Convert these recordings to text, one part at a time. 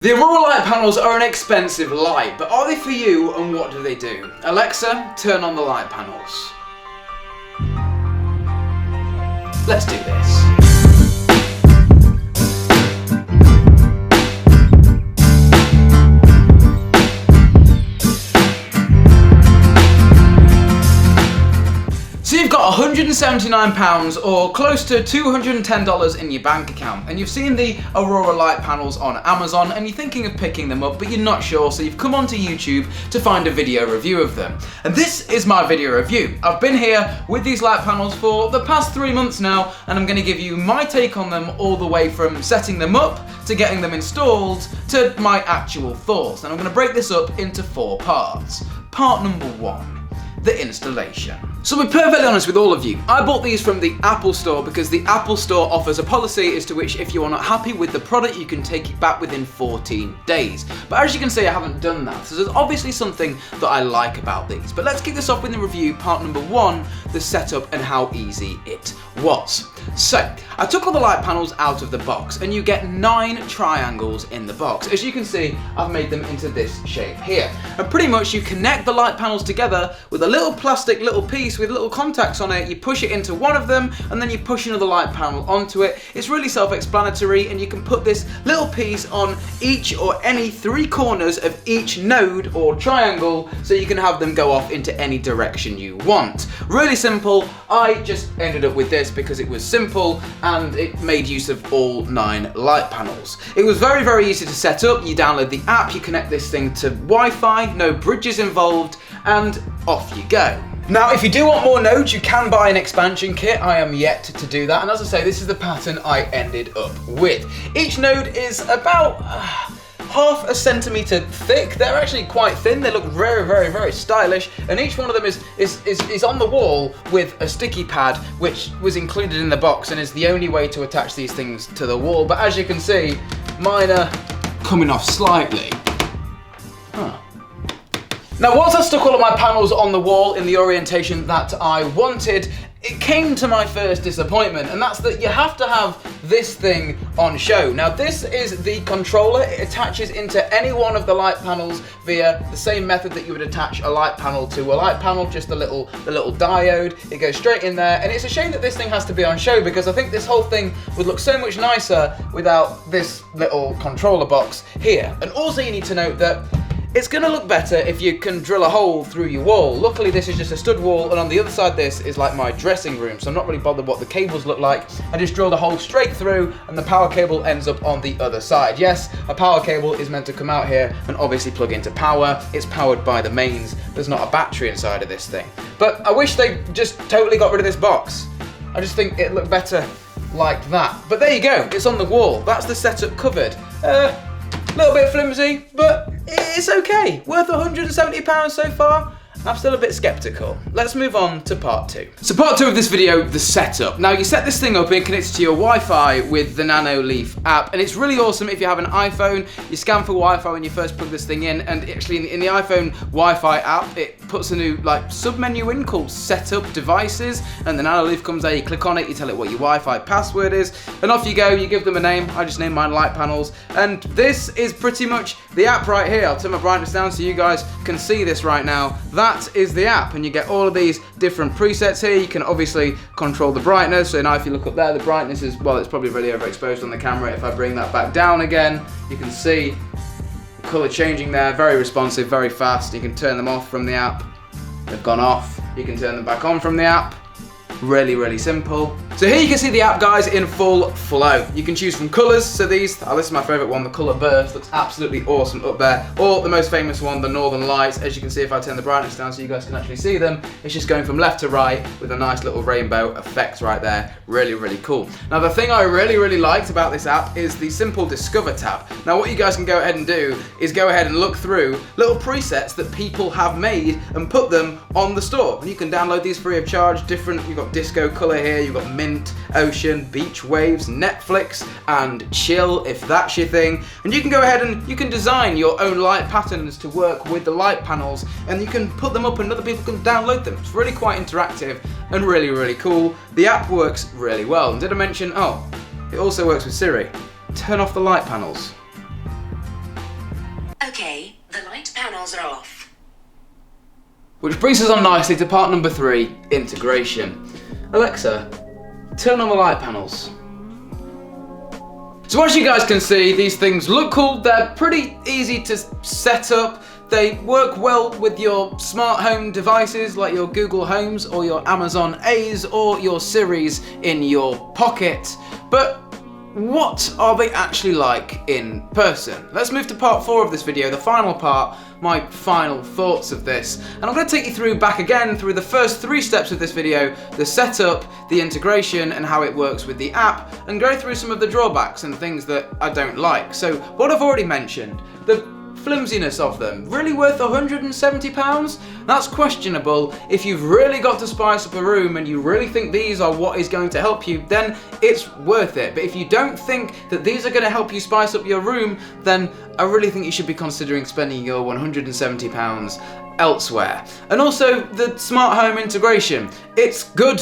The Aurora light panels are an expensive light, but are they for you and what do they do? Alexa, turn on the light panels. Let's do this. So you've got £179 or close to $210 in your bank account, and you've seen the Aurora light panels on Amazon and you're thinking of picking them up but you're not sure, so you've come onto YouTube to find a video review of them. And this is my video review. I've been here with these light panels for the past 3 months now, and I'm going to give you my take on them all the way from setting them up to getting them installed to my actual thoughts. And I'm going to break this up into 4 parts. Part number 1. The installation. So to be perfectly honest with all of you, I bought these from the Apple Store because the Apple Store offers a policy as to which if you are not happy with the product you can take it back within 14 days. But as you can see, I haven't done that, so there's obviously something that I like about these. But let's kick this off with the review, part number 1, the setup and how easy it was. So, I took all the light panels out of the box and you get 9 triangles in the box. As you can see, I've made them into this shape here. And pretty much you connect the light panels together with a little plastic little piece with little contacts on it. You push it into one of them and then you push another light panel onto it. It's really self-explanatory, and you can put this little piece on each or any 3 corners of each node or triangle so you can have them go off into any direction you want. Really simple. I just ended up with this because it was simple and it made use of all 9 light panels. It was very, very easy to set up. You download the app, you connect this thing to Wi-Fi, no bridges involved, and off you go. Now, if you do want more nodes, you can buy an expansion kit. I am yet to do that, and as I say, this is the pattern I ended up with. Each node is about half a centimetre thick. They're actually quite thin. They look very, very, very stylish, and each one of them is on the wall with a sticky pad, which was included in the box and is the only way to attach these things to the wall. But as you can see, mine are coming off slightly. Now, once I stuck all of my panels on the wall in the orientation that I wanted, it came to my first disappointment, and that's that you have to have this thing on show. Now, this is the controller. It attaches into any one of the light panels via the same method that you would attach a light panel to a light panel, just the little diode. It goes straight in there, and it's a shame that this thing has to be on show because I think this whole thing would look so much nicer without this little controller box here. And also you need to note that it's going to look better if you can drill a hole through your wall. Luckily, this is just a stud wall, and on the other side this is like my dressing room, so I'm not really bothered what the cables look like. I just drilled a hole straight through and the power cable ends up on the other side. Yes, a power cable is meant to come out here and obviously plug into power. It's powered by the mains. There's not a battery inside of this thing. But I wish they just totally got rid of this box. I just think it looked better like that. But there you go, it's on the wall. That's the setup covered. A little bit flimsy, but it's okay. Worth £170 so far. I'm still a bit skeptical. Let's move on to part 2. So part 2 of this video, the setup. Now you set this thing up and it connects to your Wi-Fi with the Nano Leaf app, and it's really awesome if you have an iPhone. You scan for Wi-Fi when you first plug this thing in, and actually in the iPhone Wi-Fi app, it puts a new sub-menu in called Setup Devices, and the Nano Leaf comes there, you click on it, you tell it what your Wi-Fi password is, and off you go. You give them a name. I just named mine Light Panels, and this is pretty much the app right here. I'll turn my brightness down so you guys can see this right now. That is the app, and you get all of these different presets here. You can obviously control the brightness, so now if you look up there, the brightness is, well, it's probably really overexposed on the camera. If I bring that back down again, you can see the colour changing there. Very responsive, very fast. You can turn them off from the app. They've gone off. You can turn them back on from the app. Really, really simple. So here you can see the app, guys, in full flow. You can choose from colours, so this is my favourite one, the colour burst, looks absolutely awesome up there. Or the most famous one, the Northern Lights. As you can see, if I turn the brightness down so you guys can actually see them, it's just going from left to right with a nice little rainbow effect right there. Really, really cool. Now the thing I really, really liked about this app is the simple Discover tab. Now what you guys can go ahead and do is go ahead and look through little presets that people have made and put them on the store. And you can download these free of charge. You've got disco colour here, you've got mint, ocean, beach waves, Netflix, and chill, if that's your thing. And you can go ahead and you can design your own light patterns to work with the light panels, and you can put them up and other people can download them. It's really quite interactive and really, really cool. The app works really well. And did I mention, it also works with Siri. Turn off the light panels. Okay, the light panels are off. Which brings us on nicely to part number 3, integration. Alexa, turn on the light panels. So as you guys can see, these things look cool, they're pretty easy to set up, they work well with your smart home devices like your Google Homes or your Amazon A's or your Siris in your pocket, but what are they actually like in person? Let's move to part 4 of this video, the final part, my final thoughts of this. And I'm going to take you through back again through the first 3 steps of this video, the setup, the integration and how it works with the app, and go through some of the drawbacks and things that I don't like. So what I've already mentioned, the flimsiness of them, really worth £170? That's questionable. If you've really got to spice up a room and you really think these are what is going to help you, then it's worth it. But if you don't think that these are going to help you spice up your room, then I really think you should be considering spending your £170 elsewhere. And also the smart home integration. It's good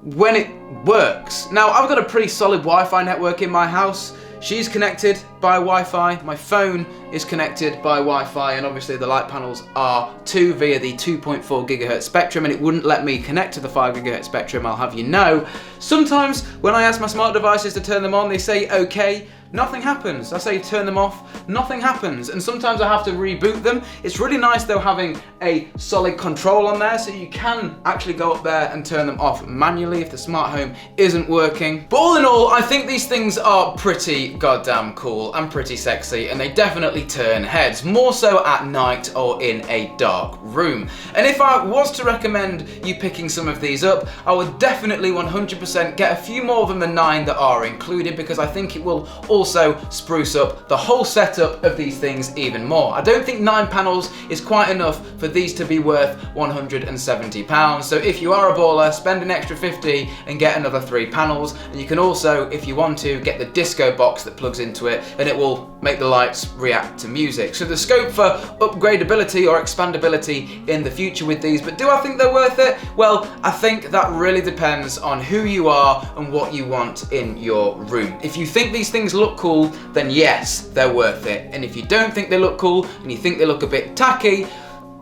when it works. Now, I've got a pretty solid Wi-Fi network in my house. She's connected by Wi-Fi, my phone is connected by Wi-Fi, and obviously the light panels are too via the 2.4 GHz spectrum, and it wouldn't let me connect to the 5 GHz spectrum, I'll have you know. Sometimes when I ask my smart devices to turn them on, they say okay, nothing happens. I say turn them off, nothing happens, and sometimes I have to reboot them. It's really nice though having a solid control on there, so you can actually go up there and turn them off manually if the smart home isn't working. But all in all, I think these things are pretty goddamn cool and pretty sexy, and they definitely turn heads, more so at night or in a dark room. And if I was to recommend you picking some of these up, I would definitely 100% get a few more of them than 9 that are included, because I think it will also spruce up the whole setup of these things even more. I don't think 9 panels is quite enough for these to be worth £170. So if you are a baller, spend an extra 50 and get another 3 panels. And you can also, if you want to, get the disco box that plugs into it, and it will make the lights react to music. So the scope for upgradability or expandability in the future with these, but do I think they're worth it? Well, I think that really depends on who you are and what you want in your room. If you think these things look cool, then yes, they're worth it. And if you don't think they look cool and you think they look a bit tacky,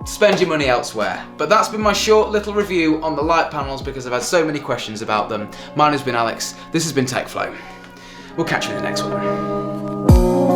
spend your money elsewhere. But that's been my short little review on the light panels because I've had so many questions about them. Mine has been Alex, this has been TechFlow. We'll catch you in the next one.